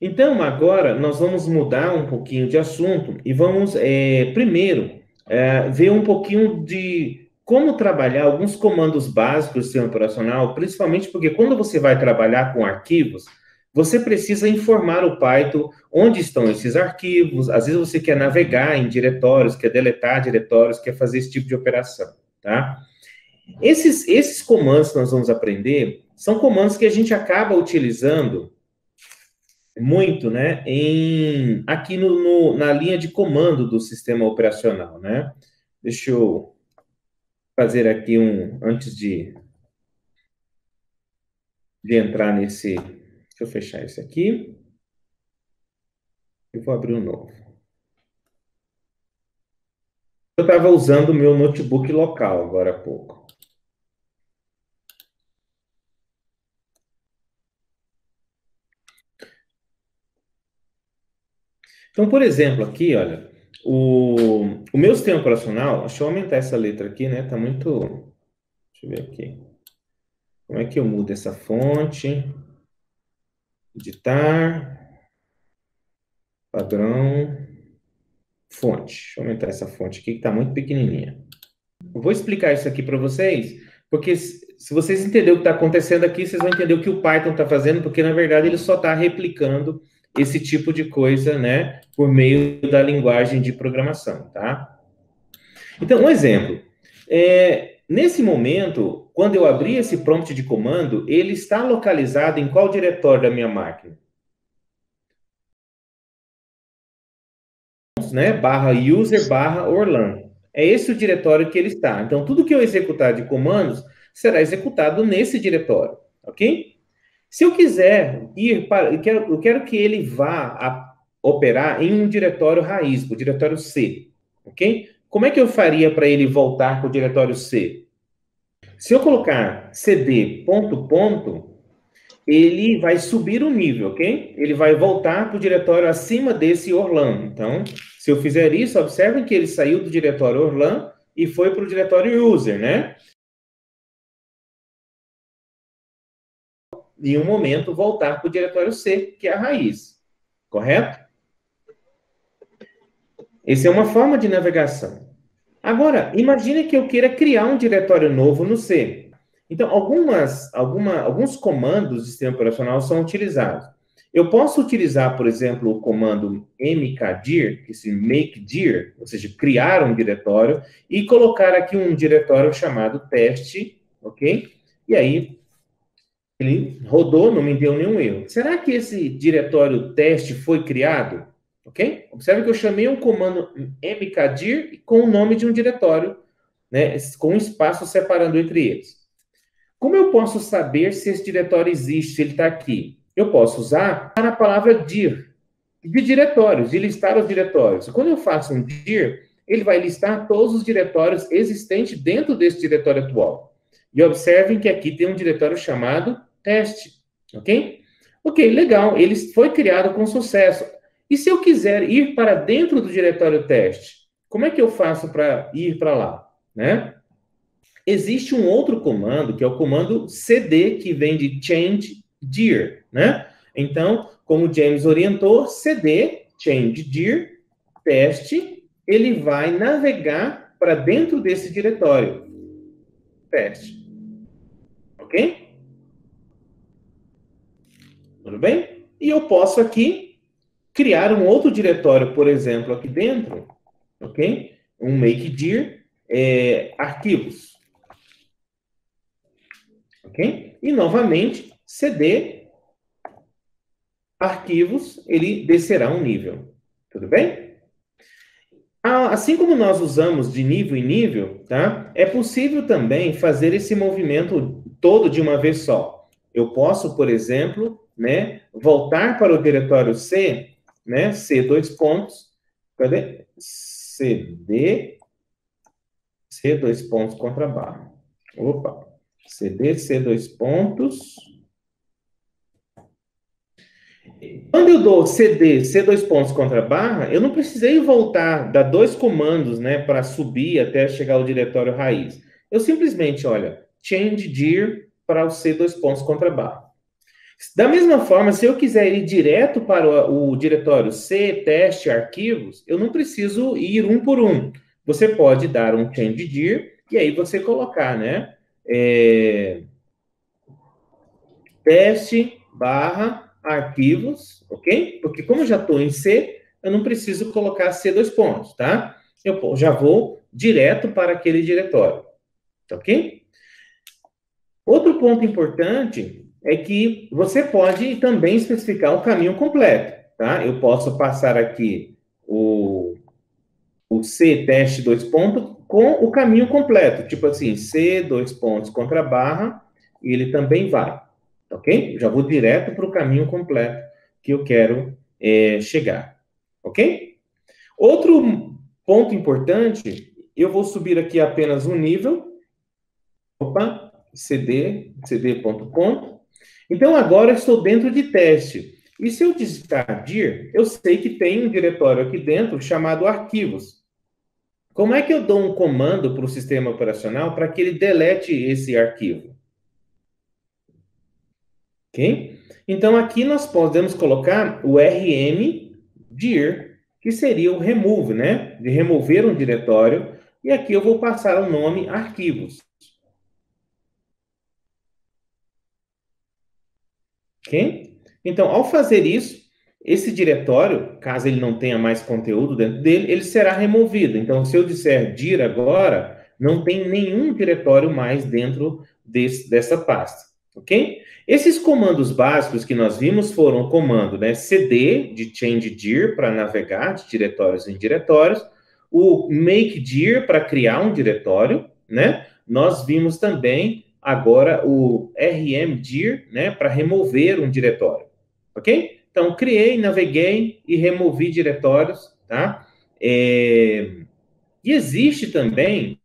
Então, agora nós vamos mudar um pouquinho de assunto e vamos, primeiro, ver um pouquinho de como trabalhar alguns comandos básicos do sistema operacional, principalmente porque quando você vai trabalhar com arquivos, você precisa informar o Python onde estão esses arquivos. Às vezes você quer navegar em diretórios, quer deletar diretórios, quer fazer esse tipo de operação, tá? Esses comandos que nós vamos aprender são comandos que a gente acaba utilizando muito, né, aqui na linha de comando do sistema operacional, né? Deixa eu fazer aqui antes de entrar nesse, deixa eu fechar esse aqui, e vou abrir um novo. Eu estava usando o meu notebook local agora há pouco. Então, por exemplo, aqui, olha, o meu sistema operacional, deixa eu aumentar essa letra aqui, né? Tá muito, deixa eu ver aqui. Como é que eu mudo essa fonte? Editar, padrão, fonte. Deixa eu aumentar essa fonte aqui que está muito pequenininha. Eu vou explicar isso aqui para vocês, porque se vocês entenderem o que está acontecendo aqui, vocês vão entender o que o Python está fazendo, porque na verdade ele só está replicando esse tipo de coisa, né, por meio da linguagem de programação, tá? Então, um exemplo. Nesse momento, quando eu abri esse prompt de comando, ele está localizado em qual diretório da minha máquina? Né? Barra user, barra Orlan. É esse o diretório que ele está. Então, tudo que eu executar de comandos será executado nesse diretório, ok? Se eu quiser ir para... eu quero que ele vá operar em um diretório raiz, o diretório C, ok? Como é que eu faria para ele voltar para o diretório C? Se eu colocar cd ponto ponto, ele vai subir o nível, ok? Ele vai voltar para o diretório acima desse Orlan. Então, se eu fizer isso, observem que ele saiu do diretório Orlan e foi para o diretório user, né? Em um momento, voltar para o diretório C, que é a raiz. Correto? Essa é uma forma de navegação. Agora, imagine que eu queira criar um diretório novo no C. Então, alguns comandos do sistema operacional são utilizados. Eu posso utilizar, por exemplo, o comando mkdir, que se makedir, ou seja, criar um diretório, e colocar aqui um diretório chamado teste, ok? E aí, ele rodou, não me deu nenhum erro. Será que esse diretório teste foi criado? Ok? Observe que eu chamei um comando mkdir com o nome de um diretório, né, com um espaço separando entre eles. Como eu posso saber se esse diretório existe, se ele está aqui? Eu posso usar a palavra dir, de diretórios, de listar os diretórios. Quando eu faço um dir, ele vai listar todos os diretórios existentes dentro desse diretório atual. E observem que aqui tem um diretório chamado teste, ok? Ok, legal, ele foi criado com sucesso. E se eu quiser ir para dentro do diretório teste, como é que eu faço para ir para lá, né? Existe um outro comando, que é o comando cd, que vem de change dir, né? Então, como o James orientou, cd, change dir, teste, ele vai navegar para dentro desse diretório. Teste. Ok? Tudo bem? E eu posso aqui criar um outro diretório, por exemplo, aqui dentro, ok? Um makedir, arquivos. Ok? E, novamente, cd arquivos, ele descerá um nível. Tudo bem? Assim como nós usamos de nível em nível, tá? É possível também fazer esse movimento todo de uma vez só. Eu posso, por exemplo, né, voltar para o diretório C, né, C dois pontos, cadê? CD, C dois pontos contra barra. Opa, CD, C dois pontos. Quando eu dou CD, C dois pontos contra barra, eu não precisei voltar, dar dois comandos, né, para subir até chegar ao diretório raiz. Eu simplesmente, olha, change dir para o C dois pontos contra barra. Da mesma forma, se eu quiser ir direto para o diretório C, teste, arquivos, eu não preciso ir um por um. Você pode dar um change dir e aí você colocar, né? Teste barra arquivos, ok? Porque como eu já estou em C, eu não preciso colocar C dois pontos, tá? Eu já vou direto para aquele diretório, ok? Outro ponto importante é que você pode também especificar o caminho completo, tá? Eu posso passar aqui o C teste dois pontos com o caminho completo, tipo assim, C dois pontos contra barra, e ele também vai, ok? Já vou direto para o caminho completo que eu quero chegar, ok? Outro ponto importante, eu vou subir aqui apenas um nível, opa, cd ponto ponto. Então, agora eu estou dentro de teste. E se eu digitar dir, eu sei que tem um diretório aqui dentro chamado arquivos. Como é que eu dou um comando para o sistema operacional para que ele delete esse arquivo? Ok? Então, aqui nós podemos colocar o rm dir, que seria o remove, né? De remover um diretório. E aqui eu vou passar o nome arquivos. Ok? Então, ao fazer isso, esse diretório, caso ele não tenha mais conteúdo dentro dele, ele será removido. Então, se eu disser dir agora, não tem nenhum diretório mais dentro dessa pasta. Ok? Esses comandos básicos que nós vimos foram o comando, né, cd, de change dir, para navegar de diretórios em diretórios, o make dir, para criar um diretório, né? Nós vimos também agora o rmdir, né, para remover um diretório, ok? Então, criei, naveguei e removi diretórios, tá? E existe também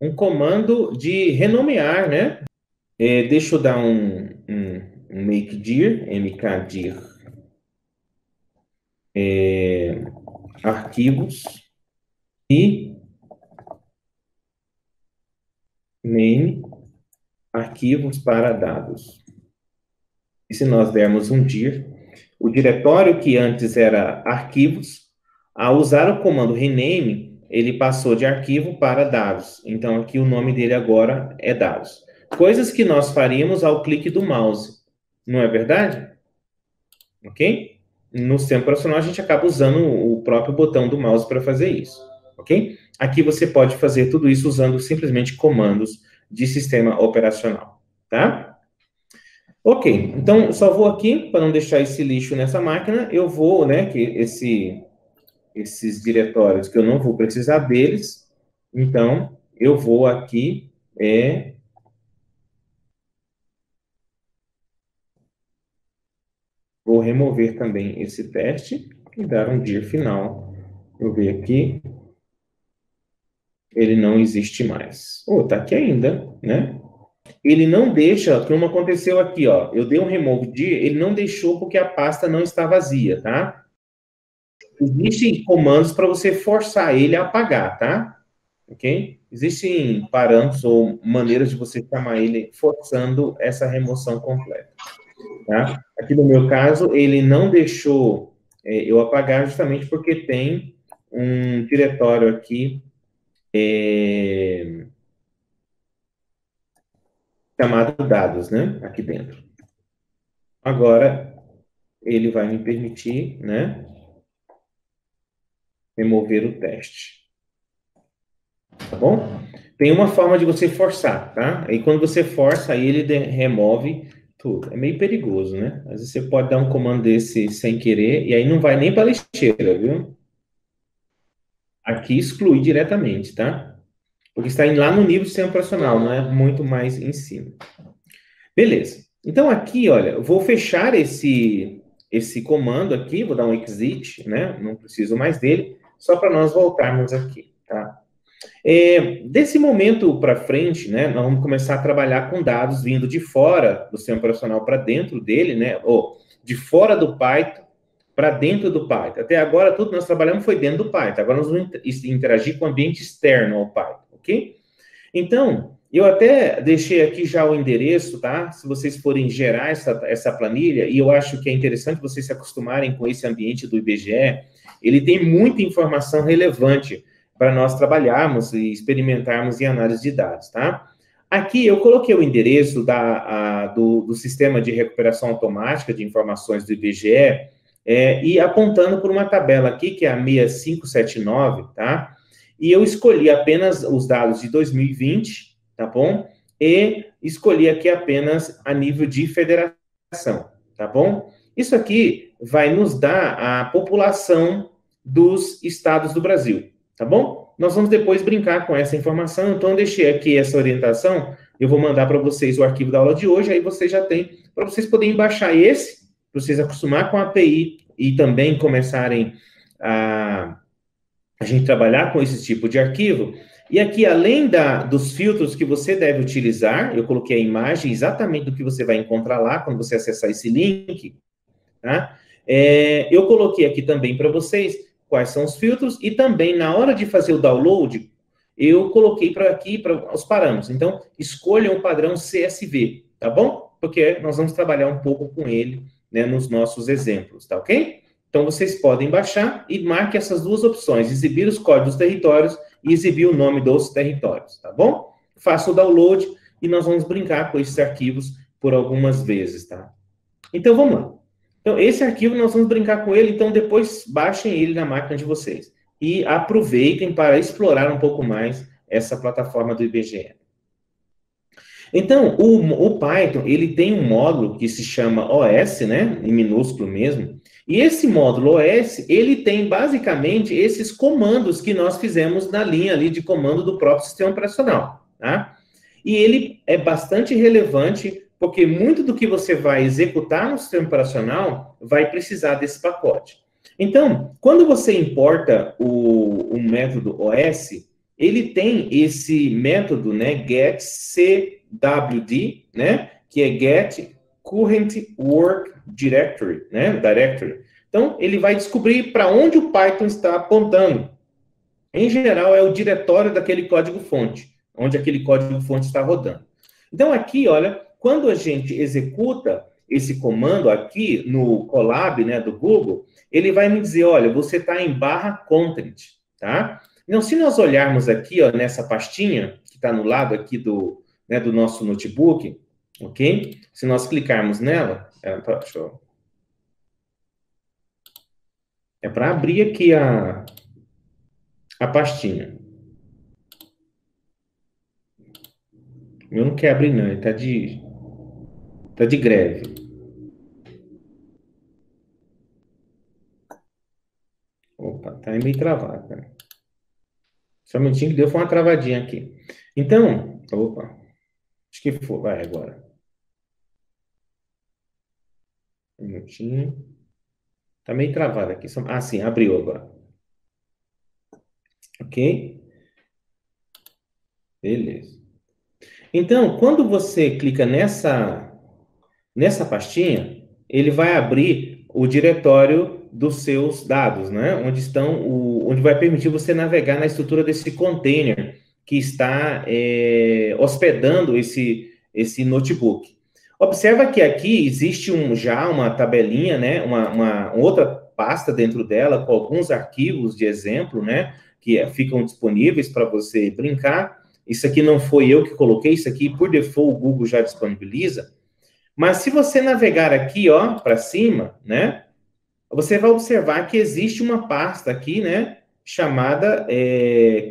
um comando de renomear, né? Deixa eu dar um makedir, mkdir, arquivos e name arquivos para dados. E se nós dermos um dir, o diretório que antes era arquivos, ao usar o comando rename, ele passou de arquivo para dados. Então, aqui o nome dele agora é dados. Coisas que nós faríamos ao clique do mouse. Não é verdade? Ok? No sistema operacional, a gente acaba usando o próprio botão do mouse para fazer isso. Ok? Aqui você pode fazer tudo isso usando simplesmente comandos de sistema operacional. Tá? Ok, então só vou aqui, para não deixar esse lixo nessa máquina, eu vou, né, que esses diretórios que eu não vou precisar deles, então eu vou aqui, vou remover também esse teste e dar um dir final. Eu ver aqui, ele não existe mais. Oh, tá aqui ainda, né? Ele não deixa, como aconteceu aqui, ó, eu dei um remove dir, ele não deixou porque a pasta não está vazia, tá? Existem comandos para você forçar ele a apagar, tá? Ok? Existem parâmetros ou maneiras de você chamar ele forçando essa remoção completa, tá? Aqui no meu caso, ele não deixou eu apagar justamente porque tem um diretório aqui chamado dados, né? Aqui dentro. Agora, ele vai me permitir, né? Remover o teste. Tá bom? Tem uma forma de você forçar, tá? Aí quando você força, aí ele remove tudo. É meio perigoso, né? Às vezes você pode dar um comando desse sem querer, e aí não vai nem para a lixeira, viu? Aqui exclui diretamente, tá? Porque está indo lá no nível de sistema operacional, não é muito mais em cima. Beleza. Então aqui, olha, eu vou fechar esse comando aqui, vou dar um exit, né? Não preciso mais dele, só para nós voltarmos aqui, tá? Desse momento para frente, né, nós vamos começar a trabalhar com dados vindo de fora do sistema operacional para dentro dele, né, ou de fora do Python para dentro do Python. Até agora, tudo que nós trabalhamos foi dentro do Python. Agora nós vamos interagir com o ambiente externo ao Python, ok? Então, Eu até deixei aqui já o endereço, tá? Se vocês forem gerar essa planilha, e eu acho que é interessante vocês se acostumarem com esse ambiente do IBGE, ele tem muita informação relevante para nós trabalharmos e experimentarmos em análise de dados, tá? Aqui eu coloquei o endereço do sistema de recuperação automática de informações do IBGE, e apontando por uma tabela aqui, que é a 6579, tá? E eu escolhi apenas os dados de 2020, tá bom? E escolhi aqui apenas a nível de federação, tá bom? Isso aqui vai nos dar a população dos estados do Brasil, tá bom? Nós vamos depois brincar com essa informação, então eu deixei aqui essa orientação, eu vou mandar para vocês o arquivo da aula de hoje, aí vocês já têm, para vocês poderem baixar esse, para vocês acostumar com a API e também começarem a gente trabalhar com esse tipo de arquivo. E aqui, além dos filtros que você deve utilizar, eu coloquei a imagem exatamente do que você vai encontrar lá quando você acessar esse link, tá? Eu coloquei aqui também para vocês quais são os filtros e também, na hora de fazer o download, eu coloquei para os parâmetros. Então, escolham o padrão CSV, tá bom? Porque nós vamos trabalhar um pouco com ele, né, nos nossos exemplos, tá ok? Então, vocês podem baixar e marque essas duas opções, exibir os códigos dos territórios e exibir o nome dos territórios, tá bom? Faça o download e nós vamos brincar com esses arquivos por algumas vezes, tá? Então, vamos lá. Então, esse arquivo nós vamos brincar com ele, então depois baixem ele na máquina de vocês. E aproveitem para explorar um pouco mais essa plataforma do IBGE. Então, o Python, ele tem um módulo que se chama OS, né, em minúsculo mesmo, e esse módulo OS, ele tem basicamente esses comandos que nós fizemos na linha ali de comando do próprio sistema operacional, tá? E ele é bastante relevante, porque muito do que você vai executar no sistema operacional vai precisar desse pacote. Então, quando você importa o método OS, ele tem esse método, né, getCWD, né, que é get current work directory, né, directory. Então, ele vai descobrir para onde o Python está apontando. Em geral, é o diretório daquele código-fonte, onde aquele código-fonte está rodando. Então, aqui, olha, quando a gente executa esse comando aqui no Colab, né, do Google, ele vai me dizer, olha, você está em /content, tá? Então, se nós olharmos aqui, ó, nessa pastinha, que está no lado aqui do nosso notebook, ok? Se nós clicarmos nela, é para abrir aqui a pastinha. Eu não quero abrir, não, ele está de greve. Opa, tá meio travado, cara. Só um minutinho que deu, foi uma travadinha aqui. Então, opa, acho que foi, vai agora. Um minutinho. Tá meio travado aqui. Ah, sim, abriu agora. Ok? Beleza. Então, quando você clica nessa pastinha, ele vai abrir o diretório dos seus dados, né? Onde vai permitir você navegar na estrutura desse container que está hospedando esse notebook. Observa que aqui existe já uma tabelinha, né? Uma outra pasta dentro dela com alguns arquivos de exemplo, né? Que ficam disponíveis para você brincar. Isso aqui não foi eu que coloquei, isso aqui, por default, o Google já disponibiliza. Mas se você navegar aqui, ó, para cima, né, você vai observar que existe uma pasta aqui, né, chamada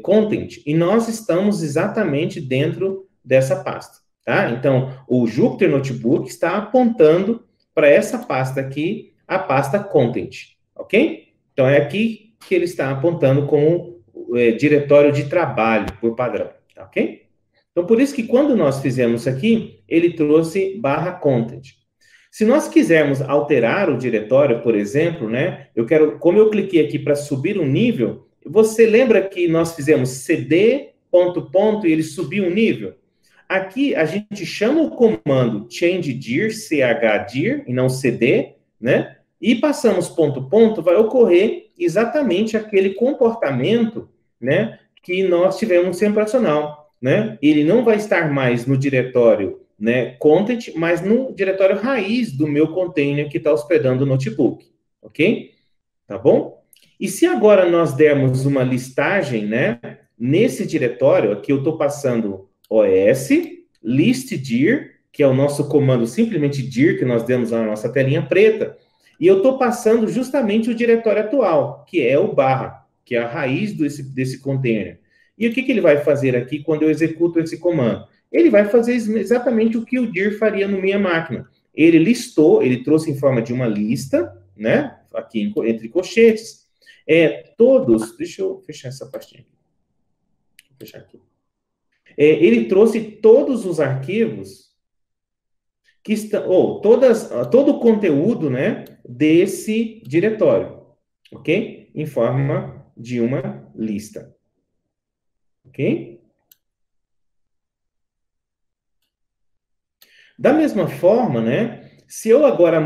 Content, e nós estamos exatamente dentro dessa pasta, tá? Então, o Jupyter Notebook está apontando para essa pasta aqui, a pasta Content, ok? Então, é aqui que ele está apontando como diretório de trabalho, por padrão. Ok? Então, por isso que quando nós fizemos aqui, ele trouxe /content. Se nós quisermos alterar o diretório, por exemplo, né? Como eu cliquei aqui para subir um nível, você lembra que nós fizemos cd, ... e ele subiu um nível? Aqui, a gente chama o comando change_dir, chdir, e não cd, né? E passamos ... vai ocorrer exatamente aquele comportamento, né? Que nós tivemos no sistema operacional. né, ele não vai estar mais no diretório, né, content, mas no diretório raiz do meu container que está hospedando o notebook, ok? Tá bom? E se agora nós dermos uma listagem, né, nesse diretório, aqui eu estou passando os listdir, que é o nosso comando simplesmente dir, que nós demos na nossa telinha preta, e eu estou passando justamente o diretório atual, que é o barra, que é a raiz desse container. E o que ele vai fazer aqui quando eu executo esse comando? Ele vai fazer exatamente o que o dir faria na minha máquina. Ele listou, ele trouxe em forma de uma lista, né? Aqui entre colchetes, todos. Deixa eu fechar essa pastinha aqui. Vou fechar aqui. Ele trouxe todos os arquivos que estão, ou todo o conteúdo, né, desse diretório, ok? Em forma de uma lista, ok? Da mesma forma, né, se eu agora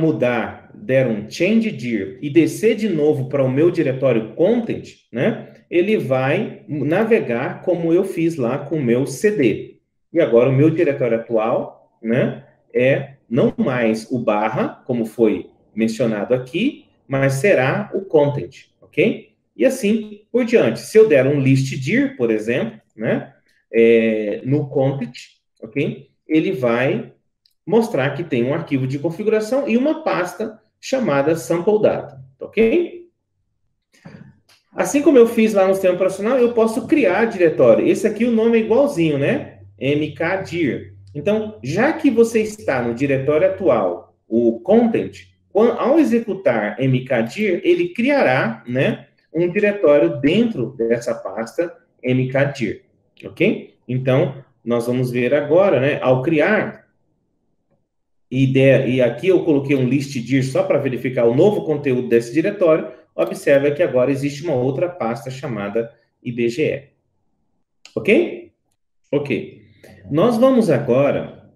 der um change dir e descer de novo para o meu diretório content, né, ele vai navegar como eu fiz lá com o meu CD. E agora o meu diretório atual, né, é não mais o barra, como foi mencionado aqui, mas será o content, ok? E assim por diante. Se eu der um listdir, por exemplo, né, no content, ok? Ele vai mostrar que tem um arquivo de configuração e uma pasta chamada sample data, ok? Assim como eu fiz lá no sistema operacional, eu posso criar diretório. Esse aqui o nome é igualzinho, né? mkdir. Então, já que você está no diretório atual, o content, ao executar mkdir, ele criará, né, um diretório dentro dessa pasta mkdir, ok? Então, nós vamos ver agora, né, ao criar e aqui eu coloquei um listdir só para verificar o novo conteúdo desse diretório, observa que agora existe uma outra pasta chamada IBGE. Ok? Ok. Nós vamos agora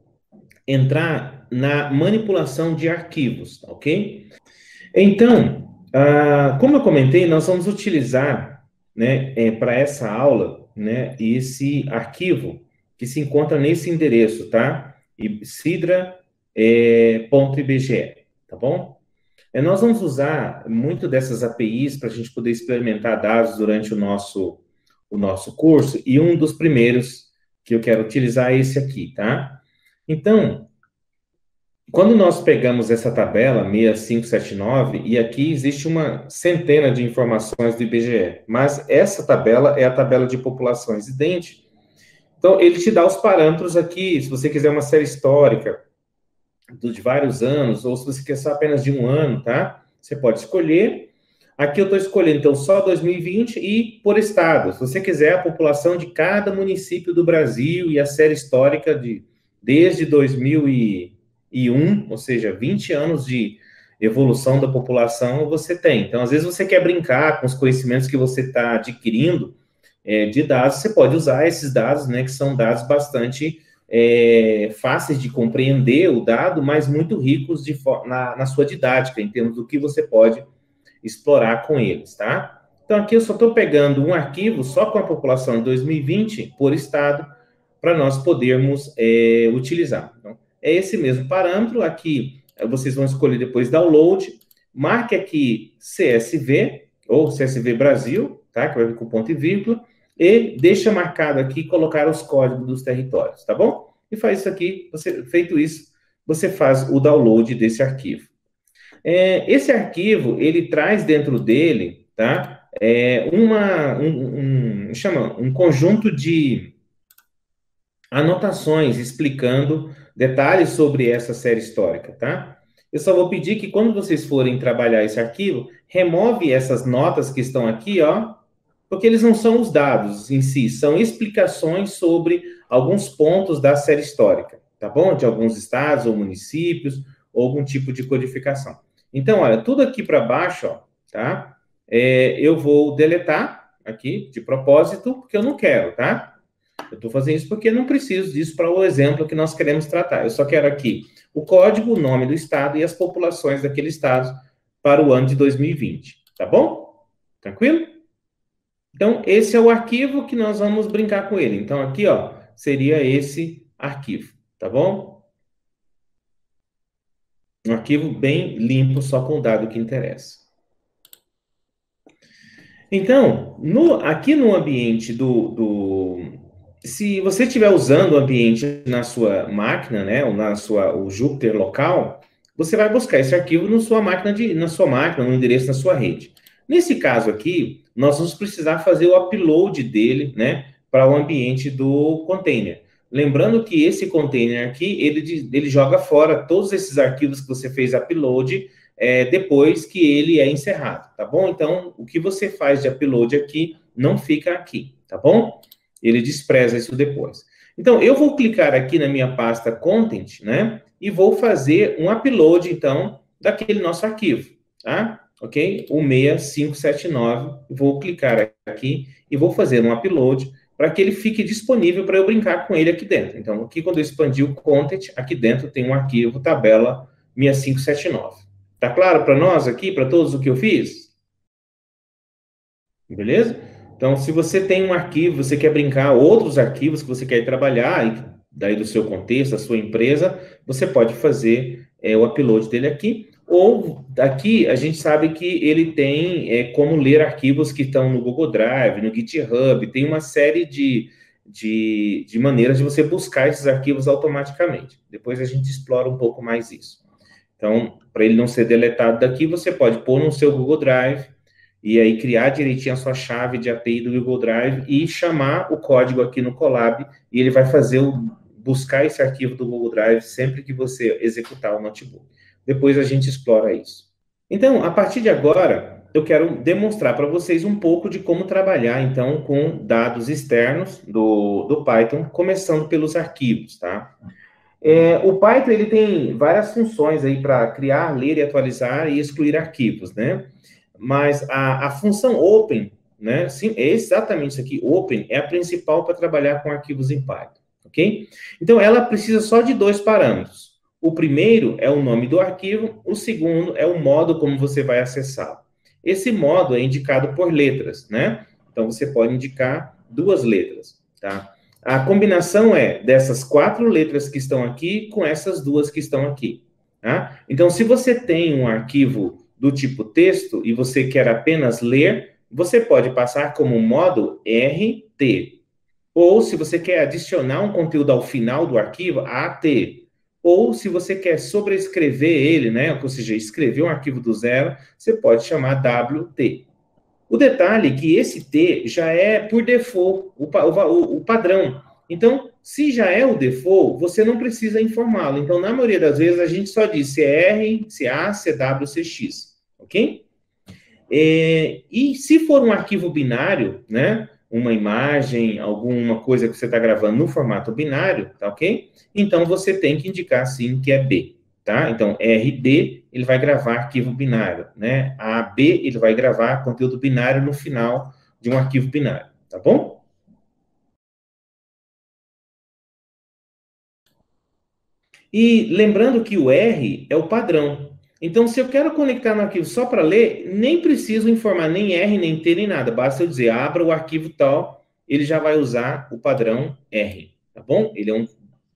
entrar na manipulação de arquivos, ok? Então, como eu comentei, nós vamos utilizar, né, para essa aula, né, esse arquivo que se encontra nesse endereço, tá? Sidra.ibge, tá bom? Nós vamos usar muito dessas APIs para a gente poder experimentar dados durante o nosso curso, e um dos primeiros que eu quero utilizar é esse aqui, tá? Então, quando nós pegamos essa tabela 6579, e aqui existe uma centena de informações do IBGE, mas essa tabela é a tabela de população residente. Então, ele te dá os parâmetros aqui, se você quiser uma série histórica de vários anos, ou se você quer só apenas de um ano, tá? Você pode escolher. Aqui eu estou escolhendo, então, só 2020 e por estado. Se você quiser a população de cada município do Brasil e a série histórica desde 2001, ou seja, 20 anos de evolução da população, você tem. Então, às vezes você quer brincar com os conhecimentos que você está adquirindo de dados, você pode usar esses dados, né, que são dados bastante fáceis de compreender o dado, mas muito ricos na sua didática, em termos do que você pode explorar com eles, tá? Então, aqui eu só estou pegando um arquivo só com a população de 2020 por estado, para nós podermos utilizar. Então, é esse mesmo parâmetro. Aqui, vocês vão escolher depois download, marque aqui CSV, ou CSV Brasil, tá? Que vai vir com ponto e vírgula, e deixa marcado aqui colocar os códigos dos territórios, tá bom? E faz isso aqui, feito isso, você faz o download desse arquivo. Esse arquivo, ele traz dentro dele, tá? Um conjunto de anotações explicando detalhes sobre essa série histórica, tá? Eu só vou pedir que quando vocês forem trabalhar esse arquivo, remove essas notas que estão aqui, ó, porque eles não são os dados em si, são explicações sobre alguns pontos da série histórica, tá bom? De alguns estados ou municípios, ou algum tipo de codificação. Então, olha, tudo aqui para baixo, ó, tá? Eu vou deletar aqui, de propósito, porque eu não quero, tá? Eu estou fazendo isso porque eu não preciso disso para o exemplo que nós queremos tratar. Eu só quero aqui o código, o nome do estado e as populações daquele estado para o ano de 2020, tá bom? Tranquilo? Então, esse é o arquivo que nós vamos brincar com ele. Então, aqui, ó, seria esse arquivo, tá bom? Um arquivo bem limpo, só com o dado que interessa. Então, aqui no ambiente se você estiver usando o ambiente na sua máquina, né, ou o Jupyter local, você vai buscar esse arquivo na sua máquina, no endereço na sua rede. Nesse caso aqui, nós vamos precisar fazer o upload dele, né, para o ambiente do container. Lembrando que esse container aqui, ele joga fora todos esses arquivos que você fez upload depois que ele é encerrado, tá bom? Então, o que você faz de upload aqui não fica aqui, tá bom? Ele despreza isso depois. Então, eu vou clicar aqui na minha pasta Content, né? E vou fazer um upload, então, daquele nosso arquivo, tá? Ok? O 6579. Vou clicar aqui e vou fazer um upload para que ele fique disponível para eu brincar com ele aqui dentro. Então, aqui, quando eu expandir o Content, aqui dentro tem um arquivo tabela 6579. Tá claro para nós aqui, para todos o que eu fiz? Beleza? Então, se você tem um arquivo, você quer brincar, outros arquivos que você quer trabalhar, e daí do seu contexto, da sua empresa, você pode fazer o upload dele aqui. Ou aqui a gente sabe que ele tem como ler arquivos que estão no Google Drive, no GitHub, tem uma série de maneiras de você buscar esses arquivos automaticamente. Depois a gente explora um pouco mais isso. Então, para ele não ser deletado daqui, você pode pôr no seu Google Drive e aí criar direitinho a sua chave de API do Google Drive e chamar o código aqui no Colab e ele vai buscar esse arquivo do Google Drive sempre que você executar o notebook. Depois a gente explora isso. Então, a partir de agora, eu quero demonstrar para vocês um pouco de como trabalhar, então, com dados externos do Python, começando pelos arquivos, tá? O Python, ele tem várias funções aí para criar, ler e atualizar e excluir arquivos, né? Mas a função open, né? Sim, é exatamente isso aqui. Open é a principal para trabalhar com arquivos em Python, ok? Então, ela precisa só de 2 parâmetros. O primeiro é o nome do arquivo, o segundo é o modo como você vai acessá-lo. Esse modo é indicado por letras, né? Então, você pode indicar 2 letras, tá? A combinação é dessas 4 letras que estão aqui com essas 2 que estão aqui, tá? Então, se você tem um arquivo do tipo texto e você quer apenas ler, você pode passar como modo RT. Ou, se você quer adicionar um conteúdo ao final do arquivo, AT. Ou, se você quer sobrescrever ele, né? Ou seja, escrever um arquivo do zero, você pode chamar WT. O detalhe é que esse T já é, por default, o padrão. Então, se já é o default, você não precisa informá-lo. Então, na maioria das vezes, a gente só diz se é R, se é A, se é W, se é X. Ok? E se for um arquivo binário, né? Uma imagem, alguma coisa que você está gravando no formato binário, tá ok? Então, você tem que indicar, sim, que é B. Tá? Então, RB, ele vai gravar arquivo binário, né? AB, ele vai gravar conteúdo binário no final de um arquivo binário, tá bom? E lembrando que o R é o padrão. Então, se eu quero conectar no arquivo só para ler, nem preciso informar nem R, nem T, nem nada. Basta eu dizer, abra o arquivo tal, ele já vai usar o padrão R, tá bom? Ele é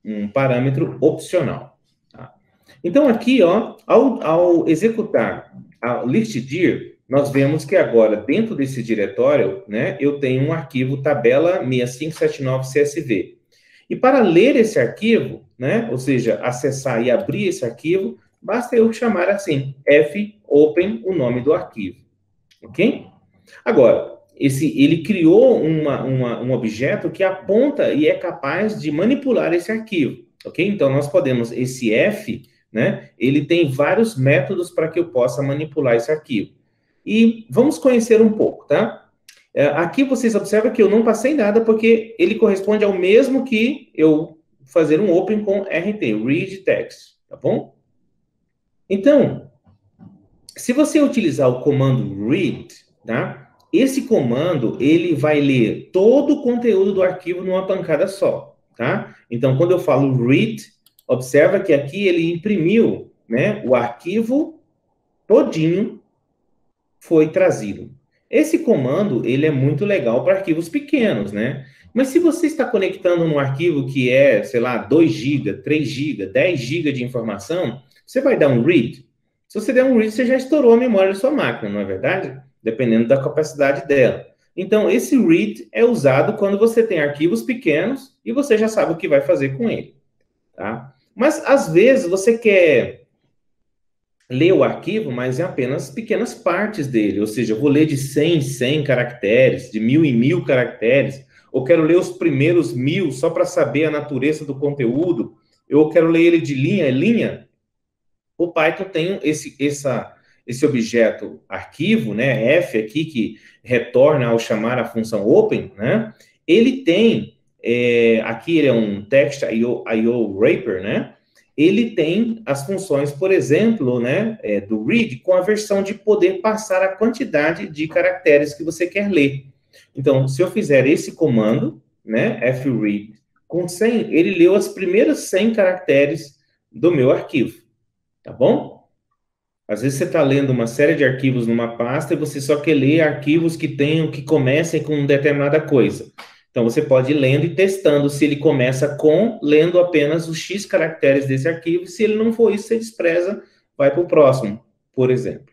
um parâmetro opcional. Tá? Então, aqui, ó, ao executar a listdir, nós vemos que agora, dentro desse diretório, né, eu tenho um arquivo tabela 6579CSV. E para ler esse arquivo, né, ou seja, acessar e abrir esse arquivo, basta eu chamar assim, fopen, o nome do arquivo. Ok? Agora, ele criou um objeto que aponta e é capaz de manipular esse arquivo. Ok? Então, nós podemos, esse F, né, ele tem vários métodos para que eu possa manipular esse arquivo. E vamos conhecer um pouco, tá? Aqui vocês observam que eu não passei nada, porque ele corresponde ao mesmo que eu fazer um open com RT, read text, tá bom? Então, se você utilizar o comando read, tá? Esse comando, ele vai ler todo o conteúdo do arquivo numa pancada só, tá? Então, quando eu falo read, observa que aqui ele imprimiu, né, o arquivo todinho foi trazido. Esse comando, ele é muito legal para arquivos pequenos, né? Mas se você está conectando num arquivo que é, sei lá, 2 GB, 3 GB, 10 GB de informação, você vai dar um read. Se você der um read, você já estourou a memória da sua máquina, não é verdade? Dependendo da capacidade dela. Então, esse read é usado quando você tem arquivos pequenos e você já sabe o que vai fazer com ele, tá? Mas, às vezes, você quer ler o arquivo, mas em apenas pequenas partes dele. Ou seja, eu vou ler de 100 em 100 caracteres, de 1000 em 1000 caracteres, ou quero ler os primeiros 1000 só para saber a natureza do conteúdo, eu quero ler ele de linha em linha. O Python tem esse objeto arquivo, né, F aqui, que retorna ao chamar a função open, né, ele tem, aqui ele é um text IO wrapper, né, ele tem as funções, por exemplo, né, do read, com a versão de poder passar a quantidade de caracteres que você quer ler. Então, se eu fizer esse comando, né, fread, com 100, ele leu as primeiras 100 caracteres do meu arquivo, tá bom? Às vezes você está lendo uma série de arquivos numa pasta e você só quer ler arquivos que comecem com determinada coisa. Então, você pode ir lendo e testando se ele começa com, lendo apenas os X caracteres desse arquivo, e se ele não for isso, você despreza, vai para o próximo, por exemplo.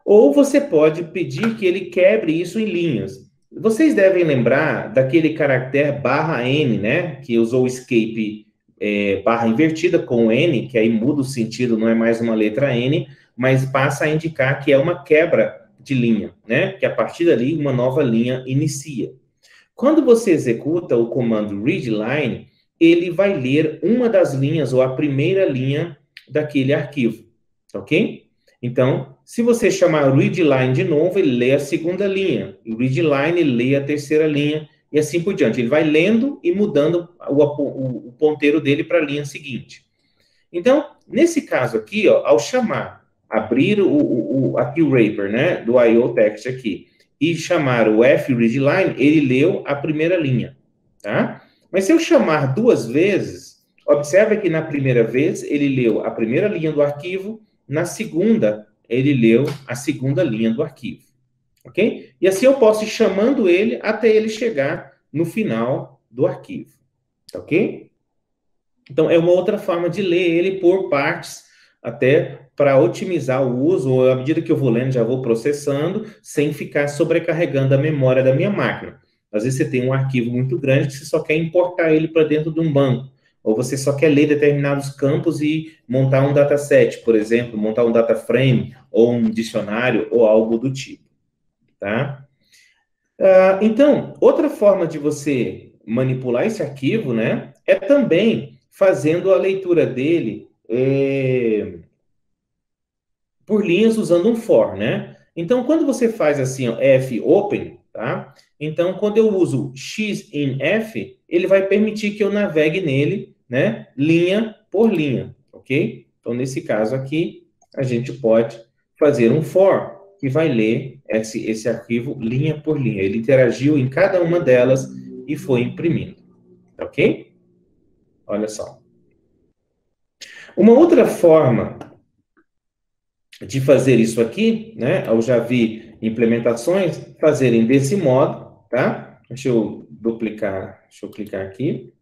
Ou você pode pedir que ele quebre isso em linhas. Vocês devem lembrar daquele caractere /N, né? Que usou o escape barra invertida com o N, que aí muda o sentido, não é mais uma letra N, mas passa a indicar que é uma quebra de linha, né? Que a partir dali uma nova linha inicia. Quando você executa o comando readline, ele vai ler uma das linhas ou a primeira linha daquele arquivo, ok? Então, se você chamar readline de novo, ele lê a segunda linha. E o readline, ele lê a terceira linha, e assim por diante. Ele vai lendo e mudando o ponteiro dele para a linha seguinte. Então, nesse caso aqui, ó, ao chamar, abrir aqui o wrapper, né, do IO text aqui, e chamar o freadline, ele leu a primeira linha, tá? Mas se eu chamar 2 vezes, observe que na primeira vez ele leu a primeira linha do arquivo, na segunda ele leu a segunda linha do arquivo, ok? E assim eu posso ir chamando ele até ele chegar no final do arquivo, ok? Então, é uma outra forma de ler ele por partes, até para otimizar o uso, ou à medida que eu vou lendo, já vou processando, sem ficar sobrecarregando a memória da minha máquina. Às vezes você tem um arquivo muito grande que você só quer importar ele para dentro de um banco, ou você só quer ler determinados campos e montar um dataset, por exemplo, montar um data frame, ou um dicionário, ou algo do tipo, tá? Então, outra forma de você manipular esse arquivo, né, é também fazendo a leitura dele por linhas usando um for, né? Então, quando você faz assim, ó, fopen, tá? Então, quando eu uso x in f, ele vai permitir que eu navegue nele, né, linha por linha, ok? Então, nesse caso aqui, a gente pode fazer um for, que vai ler esse arquivo linha por linha. Ele interagiu em cada uma delas e foi imprimindo, ok? Olha só. Uma outra forma de fazer isso aqui, né? Eu já vi implementações fazerem desse modo, tá? Deixa eu duplicar, deixa eu clicar aqui.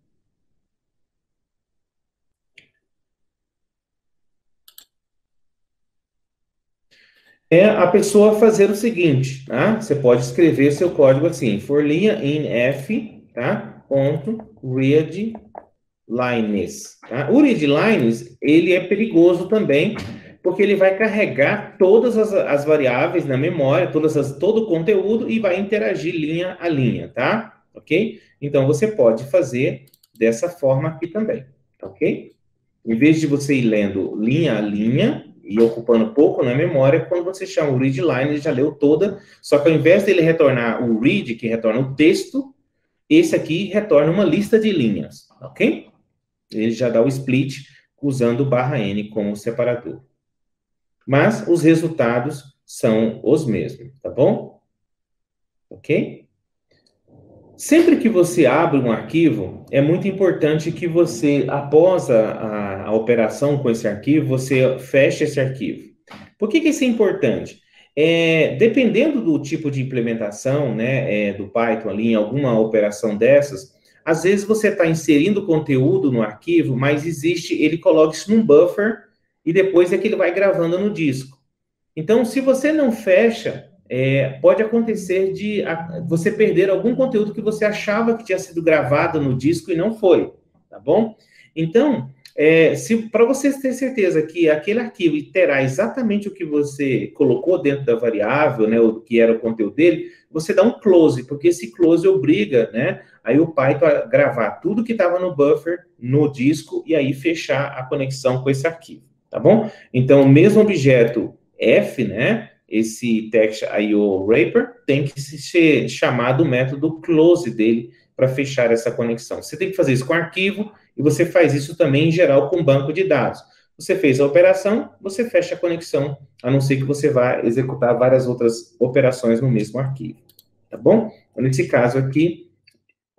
É a pessoa fazer o seguinte, tá? Você pode escrever seu código assim, for linha in f, tá? Ponto readlines, tá? O readlines, ele é perigoso também, porque ele vai carregar todas as variáveis na memória, todo o conteúdo e vai interagir linha a linha, tá? Ok? Então, você pode fazer dessa forma aqui também, ok? Em vez de você ir lendo linha a linha e ocupando pouco na memória, quando você chama o readline, ele já leu toda, só que ao invés dele retornar o read, que retorna o texto, esse aqui retorna uma lista de linhas, ok? Ele já dá o split usando o /n como separador. Mas os resultados são os mesmos, tá bom? Ok? Sempre que você abre um arquivo, é muito importante que você, após a operação com esse arquivo, você feche esse arquivo. Por que isso é importante? Dependendo do tipo de implementação, né, do Python ali, em alguma operação dessas, às vezes você está inserindo conteúdo no arquivo, mas ele coloca isso num buffer e depois é que ele vai gravando no disco. Então, se você não fecha, pode acontecer de você perder algum conteúdo que você achava que tinha sido gravado no disco e não foi, tá bom? Então, para você ter certeza que aquele arquivo terá exatamente o que você colocou dentro da variável, né, o que era o conteúdo dele, você dá um close, porque esse close obriga, né, aí o Python a gravar tudo que estava no buffer, no disco, e aí fechar a conexão com esse arquivo, tá bom? Então, o mesmo objeto F, né, esse text.io wrapper, tem que ser chamado o método close dele para fechar essa conexão. Você tem que fazer isso com arquivo, e você faz isso também, em geral, com banco de dados. Você fez a operação, você fecha a conexão, a não ser que você vá executar várias outras operações no mesmo arquivo. Tá bom? Então, nesse caso aqui,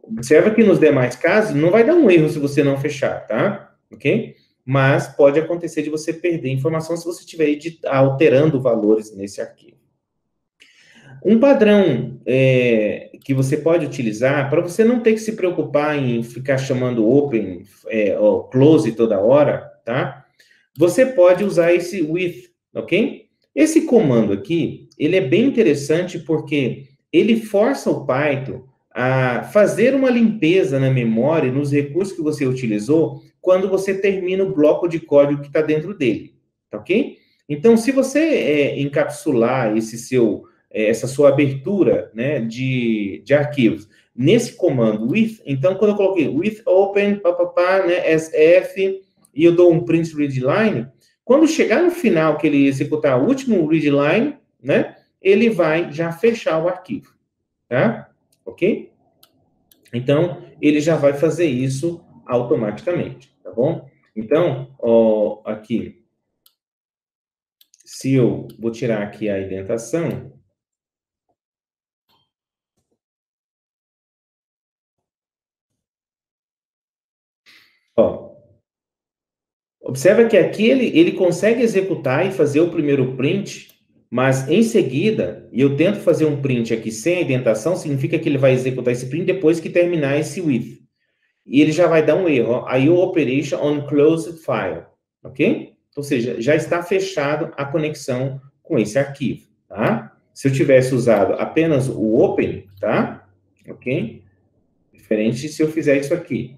observa que nos demais casos, não vai dar um erro se você não fechar, tá? Ok? Mas pode acontecer de você perder informação se você estiver alterando valores nesse arquivo. Um padrão que você pode utilizar, para você não ter que se preocupar em ficar chamando open ou close toda hora, tá? Você pode usar esse with, ok? Esse comando aqui, ele é bem interessante porque ele força o Python a fazer uma limpeza na memória, nos recursos que você utilizou, quando você termina o bloco de código que está dentro dele, tá ok? Então, se você encapsular essa sua abertura, né, de arquivos nesse comando with, então quando eu coloquei with open, papapá, né, sf, e eu dou um print readline, quando chegar no final que ele executar o último readline, né, ele vai já fechar o arquivo, tá? Ok? Então, ele já vai fazer isso automaticamente, tá bom? Então, ó, aqui, se eu vou tirar aqui a indentação, ó, observa que aqui ele consegue executar e fazer o primeiro print, mas em seguida, e eu tento fazer um print aqui sem a indentação, significa que ele vai executar esse print depois que terminar esse with. E ele já vai dar um erro, ó, IO operation on closed file, ok? Ou seja, já está fechado a conexão com esse arquivo, tá? Se eu tivesse usado apenas o open, tá? Ok? Diferente se eu fizer isso aqui.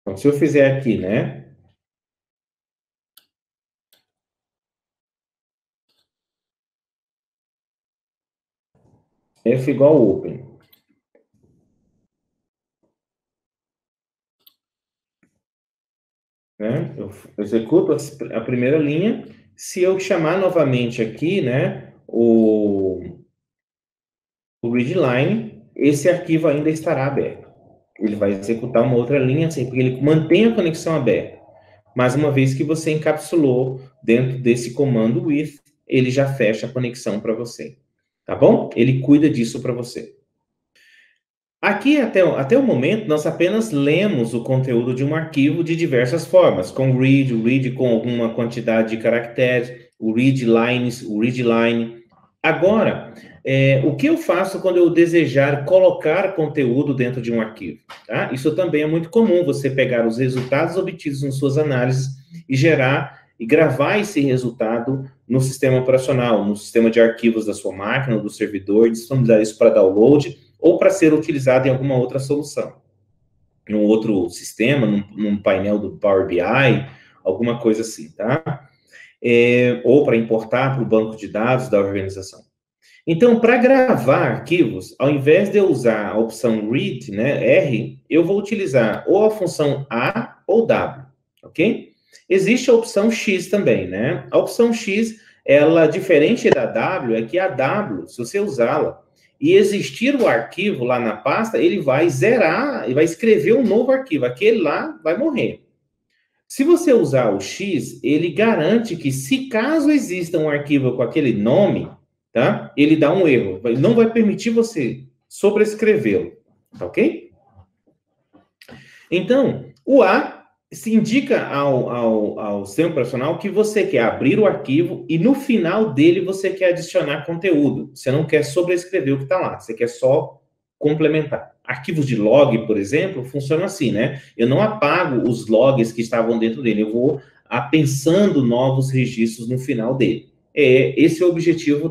Então, se eu fizer aqui, né? F igual open. Né? Eu executo a primeira linha. Se eu chamar novamente aqui, né, o readline, esse arquivo ainda estará aberto. Ele vai executar uma outra linha, assim, porque ele mantém a conexão aberta. Mas uma vez que você encapsulou dentro desse comando with, ele já fecha a conexão para você. Tá bom? Ele cuida disso para você. Aqui, até o momento, nós apenas lemos o conteúdo de um arquivo de diversas formas, com read, o read com alguma quantidade de caracteres, o read lines, o read line. Agora, o que eu faço quando eu desejar colocar conteúdo dentro de um arquivo? Tá? Isso também é muito comum, você pegar os resultados obtidos em suas análises e gerar e gravar esse resultado no sistema operacional, no sistema de arquivos da sua máquina, do servidor, e disponibilizar isso para download, ou para ser utilizado em alguma outra solução, num outro sistema, num painel do Power BI, alguma coisa assim, tá? Ou para importar para o banco de dados da organização. Então, para gravar arquivos, ao invés de eu usar a opção read, né, R, eu vou utilizar ou a função A ou W, ok? Existe a opção X também, né? A opção X, ela, diferente da W, é que a W, se você usá-la, e existir o arquivo lá na pasta, ele vai zerar e vai escrever um novo arquivo. Aquele lá vai morrer. Se você usar o X, ele garante que, se caso exista um arquivo com aquele nome, tá? Ele dá um erro. Ele não vai permitir você sobrescrevê-lo. Tá ok? Então, o A se indica ao sistema operacional que você quer abrir o arquivo e no final dele você quer adicionar conteúdo. Você não quer sobrescrever o que está lá, você quer só complementar. Arquivos de log, por exemplo, funcionam assim, né? Eu não apago os logs que estavam dentro dele, eu vou apensando novos registros no final dele. Esse é o objetivo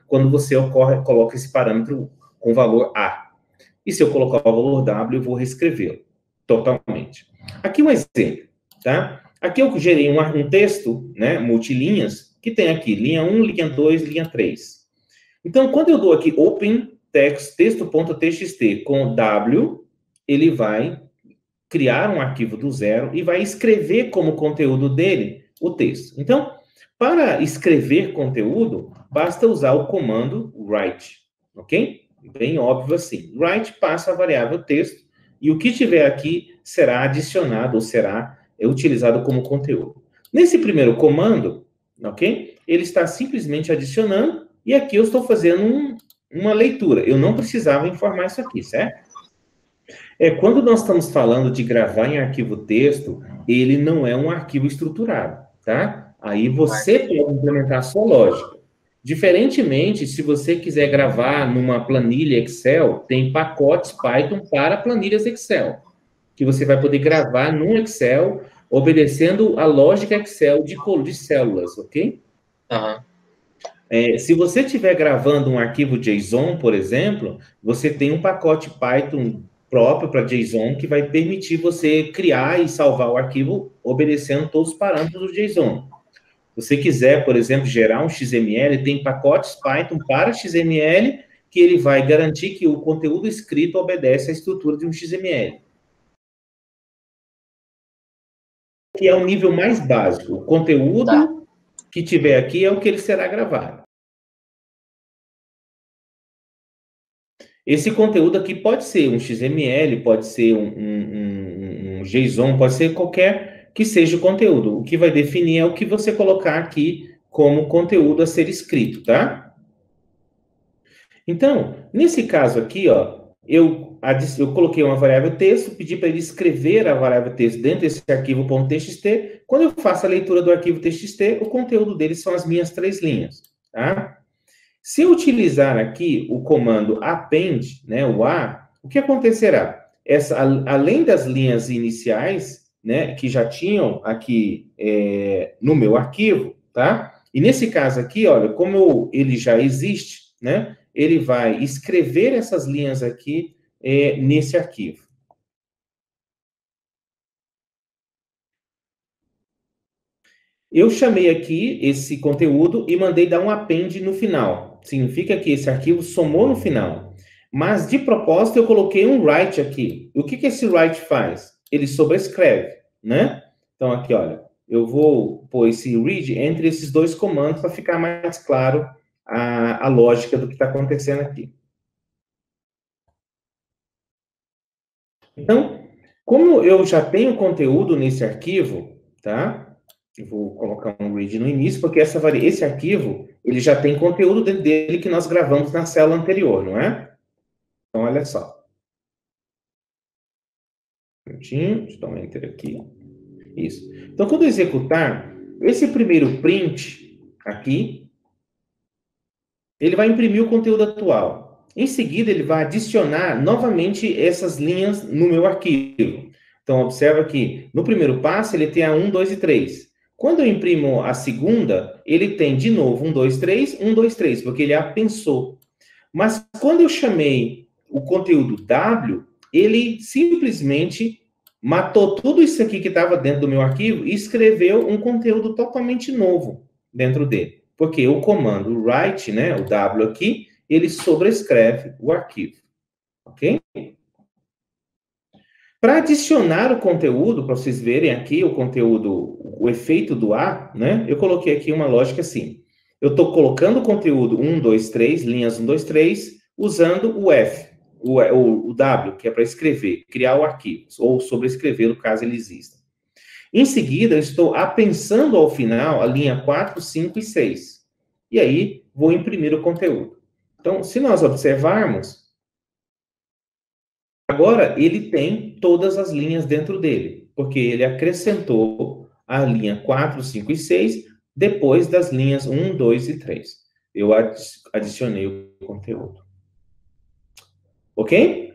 quando você coloca esse parâmetro com valor A. E se eu colocar o valor W, eu vou reescrevê-lo totalmente. Aqui um exemplo, tá? Aqui eu gerei um texto, né, multilinhas, que tem aqui linha 1, linha 2, linha 3. Então, quando eu dou aqui open texto.txt com W, ele vai criar um arquivo do zero e vai escrever como conteúdo dele o texto. Então, para escrever conteúdo, basta usar o comando write, ok? Bem óbvio assim. Write passa a variável texto e o que tiver aqui será adicionado ou será utilizado como conteúdo. Nesse primeiro comando, ok? Ele está simplesmente adicionando e aqui eu estou fazendo uma leitura. Eu não precisava informar isso aqui, certo? Quando nós estamos falando de gravar em arquivo texto, ele não é um arquivo estruturado, tá? Aí você pode implementar a sua lógica. Diferentemente, se você quiser gravar numa planilha Excel, tem pacotes Python para planilhas Excel, que você vai poder gravar num Excel, obedecendo a lógica Excel de células, ok? Se você estiver gravando um arquivo JSON, por exemplo, você tem um pacote Python próprio para JSON que vai permitir você criar e salvar o arquivo obedecendo todos os parâmetros do JSON. Se você quiser, por exemplo, gerar um XML, tem pacotes Python para XML que ele vai garantir que o conteúdo escrito obedece à estrutura de um XML. Que é o nível mais básico. O conteúdo que tiver aqui é o que ele será gravado. Esse conteúdo aqui pode ser um XML, pode ser um JSON, pode ser qualquer que seja o conteúdo. O que vai definir é o que você colocar aqui como conteúdo a ser escrito, tá? Então, nesse caso aqui, ó, eu coloquei uma variável texto, pedi para ele escrever a variável texto dentro desse arquivo .txt. Quando eu faço a leitura do arquivo .txt, o conteúdo dele são as minhas 3 linhas, tá? Se eu utilizar aqui o comando append, né, o A, o que acontecerá? Além das linhas iniciais, né, que já tinham aqui no meu arquivo, tá? E nesse caso aqui, olha, como ele já existe, né, ele vai escrever essas linhas aqui nesse arquivo. Eu chamei aqui esse conteúdo e mandei dar um append no final. Significa que esse arquivo somou no final. Mas, de propósito, eu coloquei um write aqui. O que esse write faz? Ele sobrescreve, né? Então, aqui, olha, eu vou pôr esse read entre esses dois comandos para ficar mais claro a lógica do que está acontecendo aqui. Então, como eu já tenho conteúdo nesse arquivo, tá? Eu vou colocar um read no início, porque esse arquivo, ele já tem conteúdo dentro dele que nós gravamos na célula anterior, não é? Então, olha só. Deixa eu dar um enter aqui. Isso. Então, quando eu executar, esse primeiro print aqui, ele vai imprimir o conteúdo atual. Em seguida, ele vai adicionar novamente essas linhas no meu arquivo. Então, observa que no primeiro passo, ele tem a 1, 2 e 3. Quando eu imprimo a segunda, ele tem de novo 1, 2, 3, 1, 2, 3, porque ele apensou. Mas quando eu chamei o conteúdo W, ele simplesmente matou tudo isso aqui que estava dentro do meu arquivo e escreveu um conteúdo totalmente novo dentro dele. Porque o comando write, né, o W aqui, ele sobrescreve o arquivo. Ok? Para adicionar o conteúdo, para vocês verem aqui o conteúdo, o efeito do A, né? Eu coloquei aqui uma lógica assim. Eu estou colocando o conteúdo 1, 2, 3, linhas 1, 2, 3, usando o F, o W, que é para escrever, criar o arquivo, ou sobrescrever, caso ele exista. Em seguida, eu estou apensando ao final a linha 4, 5 e 6. E aí, vou imprimir o conteúdo. Então, se nós observarmos, agora ele tem todas as linhas dentro dele. porque ele acrescentou a linha 4, 5 e 6 depois das linhas 1, 2 e 3. Eu adicionei o conteúdo. Ok?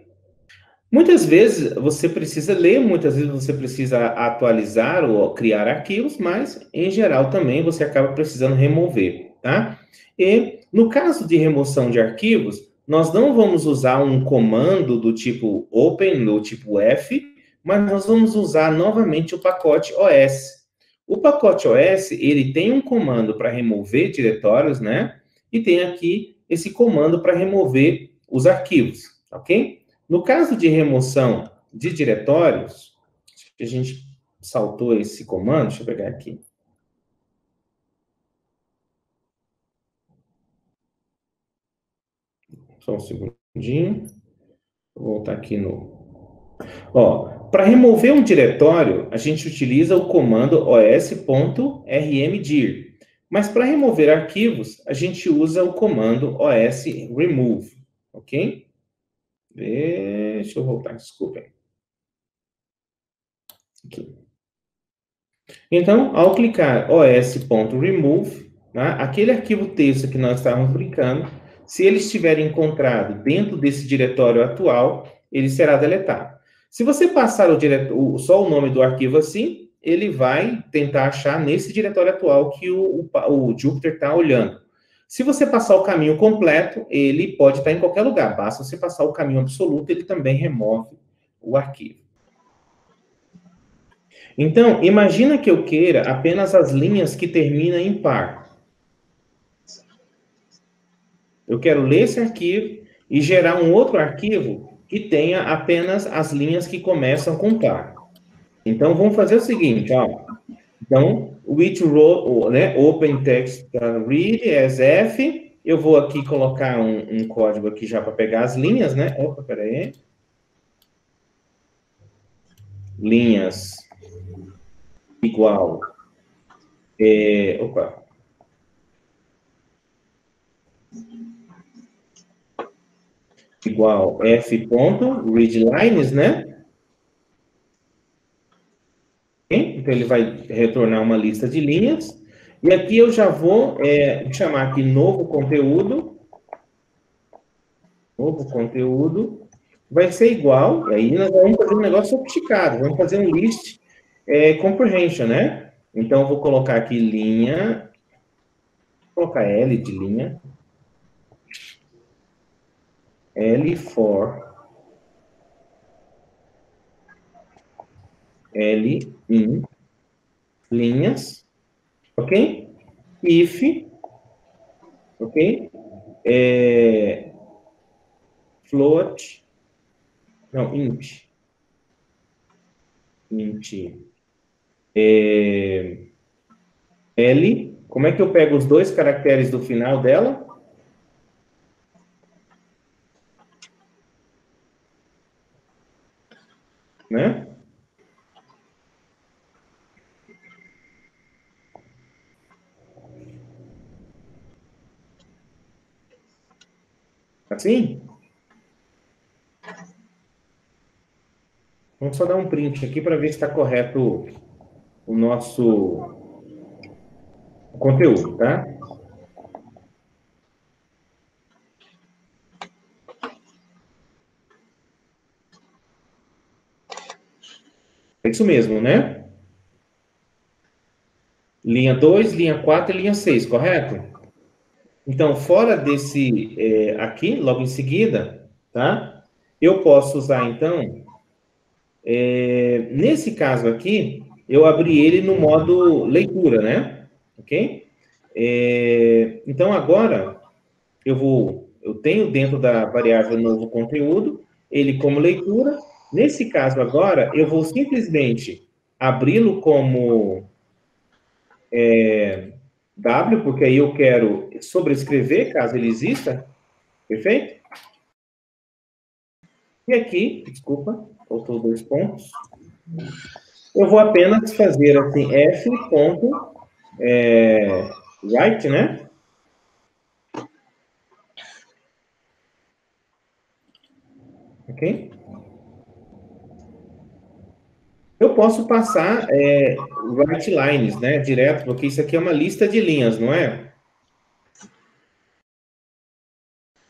Muitas vezes você precisa ler, muitas vezes você precisa atualizar ou criar arquivos, mas em geral também você acaba precisando remover, tá? E no caso de remoção de arquivos, nós não vamos usar um comando do tipo open, do tipo F, mas nós vamos usar novamente o pacote OS. O pacote OS, ele tem um comando para remover diretórios, né? E tem aqui esse comando para remover os arquivos, ok? No caso de remoção de diretórios, acho que a gente saltou esse comando, deixa eu pegar aqui. Só um segundinho. Vou voltar aqui no... Ó, para remover um diretório, a gente utiliza o comando os.rmdir. Mas para remover arquivos, a gente usa o comando os.remove, ok? Deixa eu voltar, desculpem. Aqui. Então, ao clicar os.remove, né, aquele arquivo texto que nós estávamos brincando, se ele estiver encontrado dentro desse diretório atual, ele será deletado. Se você passar só o nome do arquivo assim, ele vai tentar achar nesse diretório atual que o Jupyter está olhando. Se você passar o caminho completo, ele pode estar em qualquer lugar. Basta você passar o caminho absoluto, ele também remove o arquivo. Então, imagina que eu queira apenas as linhas que terminam em par. Eu quero ler esse arquivo e gerar um outro arquivo que tenha apenas as linhas que começam com par. Então, vamos fazer o seguinte, ó. Então, which row, né, open text read as F. Eu vou aqui colocar um código aqui já para pegar as linhas, né? Opa, peraí. Linhas igual. Opa. Igual f.readlines, né? Então, ele vai retornar uma lista de linhas. E aqui eu já vou chamar aqui novo conteúdo. Novo conteúdo. Vai ser igual. Aí nós vamos fazer um negócio sofisticado. Vamos fazer um list comprehension, né? Então, eu vou colocar aqui linha. Vou colocar L de linha. L for L in linhas. Ok? If. Ok? Float. Não, int. Int. L. Como é que eu pego os dois caracteres do final dela? Né? Assim? Vamos só dar um print aqui para ver se está correto o nosso conteúdo, tá? É isso mesmo, né? Linha 2, linha 4 e linha 6, correto? Então, fora desse aqui, logo em seguida, tá? Eu posso usar, então, nesse caso aqui, eu abri ele no modo leitura, né? Ok? Então, agora, eu tenho dentro da variável novo conteúdo, ele como leitura. Nesse caso agora, eu vou simplesmente abri-lo como W, porque aí eu quero sobrescrever, caso ele exista, perfeito? E aqui, desculpa, faltou 2 pontos. Eu vou apenas fazer assim, F ponto, write, né? Ok? Eu posso passar write lines, né, direto, porque isso aqui é uma lista de linhas, não é?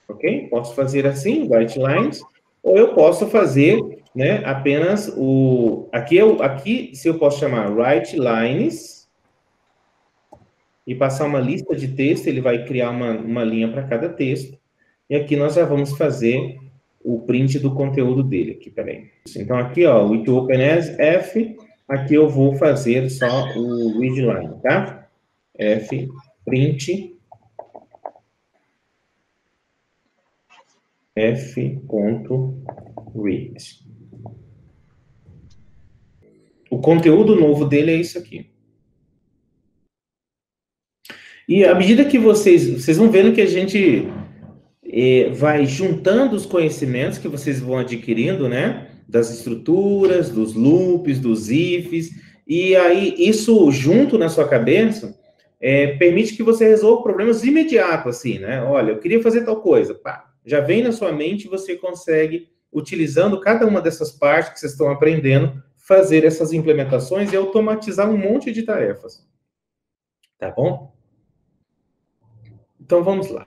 Ok? Posso fazer assim, write lines, ou eu posso fazer, né, apenas o... Aqui, se eu posso chamar write lines e passar uma lista de texto, ele vai criar uma linha para cada texto. E aqui nós já vamos fazer o print do conteúdo dele aqui, peraí. Então, aqui, ó, with open as F, aqui eu vou fazer só o readline, tá? F, print, f.read. O conteúdo novo dele é isso aqui. E à medida que vocês vão vendo que a gente vai juntando os conhecimentos que vocês vão adquirindo, né? Das estruturas, dos loops, dos ifs, e aí isso junto na sua cabeça permite que você resolva problemas imediatos, assim, né? Olha, eu queria fazer tal coisa, pá, já vem na sua mente e você consegue, utilizando cada uma dessas partes que vocês estão aprendendo, fazer essas implementações e automatizar um monte de tarefas. Tá bom? Então vamos lá.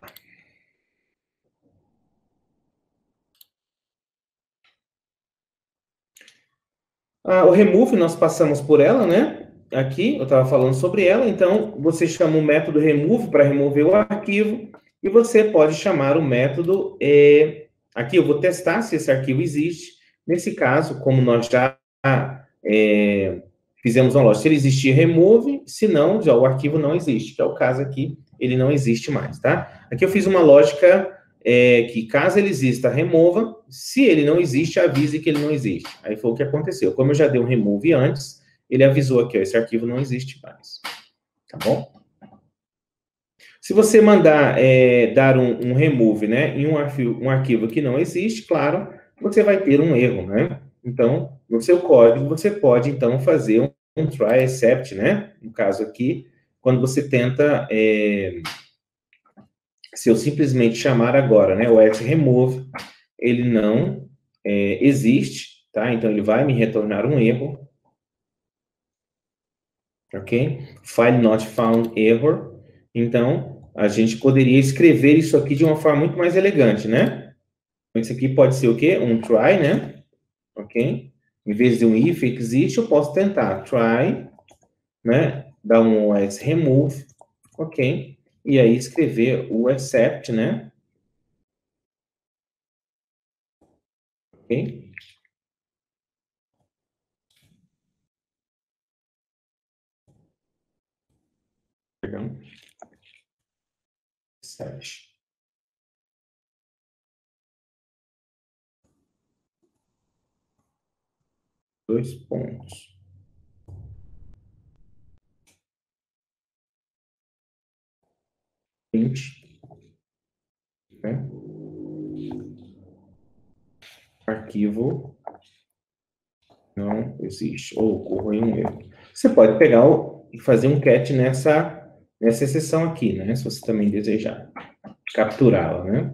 O remove, nós passamos por ela, né? Aqui, eu estava falando sobre ela, então você chama o método remove para remover o arquivo, e você pode chamar o método, aqui eu vou testar se esse arquivo existe. Nesse caso, como nós já fizemos uma lógica, se ele existir, remove, se não, já o arquivo não existe, que é o caso aqui, ele não existe mais, tá? Aqui eu fiz uma lógica que caso ele exista, remova, se ele não existe, avise que ele não existe. Aí foi o que aconteceu. Como eu já dei um remove antes, ele avisou aqui, ó, esse arquivo não existe mais. Tá bom? Se você mandar dar um remove, né, em um arquivo que não existe, claro, você vai ter um erro, né? Então, no seu código, você pode, então, fazer um try except, né? No caso aqui, quando você tenta... se eu simplesmente chamar agora, né, o else remove, ele não existe, tá? Então, ele vai me retornar um erro, ok? File not found error. Então, a gente poderia escrever isso aqui de uma forma muito mais elegante, né? Isso aqui pode ser o quê? Um try, né? Ok? Em vez de um if existe, eu posso tentar try, né? Dar um else remove, ok? E aí escrever o except, né? Ok? Perdão. Except. Dois pontos. Né? Arquivo não existe, ou ocorreu um erro. Você pode pegar e fazer um cat nessa exceção aqui, né? Se você também desejar capturá-la, né?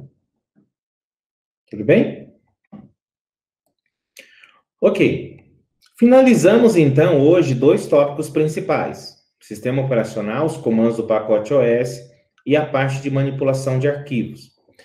Tudo bem? Ok. Finalizamos, então, hoje, dois tópicos principais. Sistema operacional, os comandos do pacote OS e a parte de manipulação de arquivos.